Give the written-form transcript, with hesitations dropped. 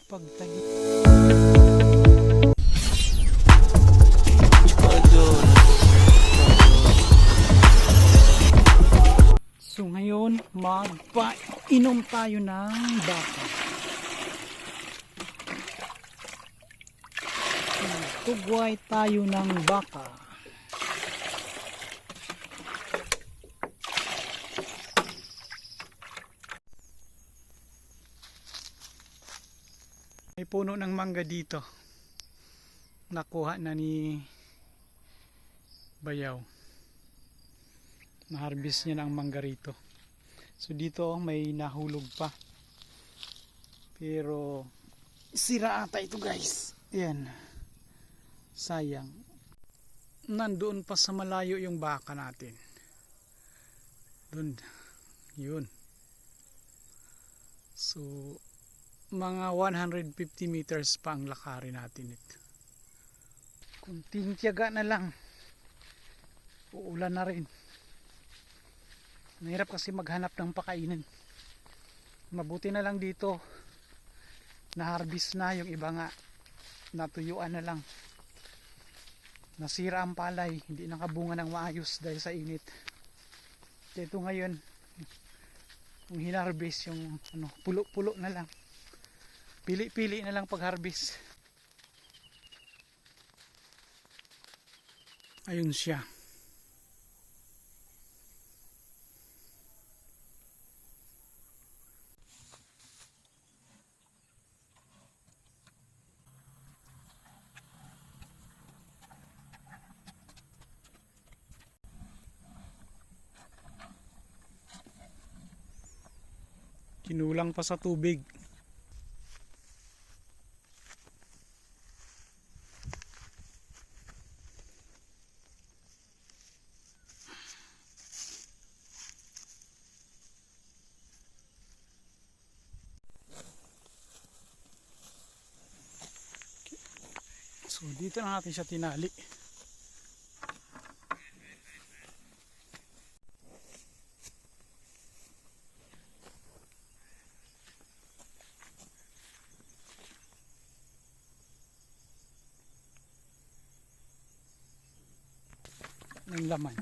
pagtahi. So ngayon, magpainom tayo ng baka. Tugway tayo ng baka. May puno ng mangga dito. Nakuha na ni Bayaw. Na-harvest niya ng mangga rito. So dito may nahulog pa. Pero sira ata ito, guys. Ayan. Sayang. Nandoon pa sa malayo yung baka natin. Doon. Yun. So mga 150 meters pa ang lakarin natin ito. Kunting tiyaga na lang. Uulan na rin. Mahirap kasi maghanap ng pakainin. Mabuti na lang dito na-harvest na, yung iba nga natuyuan na lang. Nasira ang palay, hindi nakabunga ng maayos dahil sa init. Ito ngayon, yung hinarvest yung pulo-pulo na lang. Pili-pili na lang pag-harvest. Ayun siya. Kinulang pa sa tubig. So dito na natin siya tinali. Ng laman.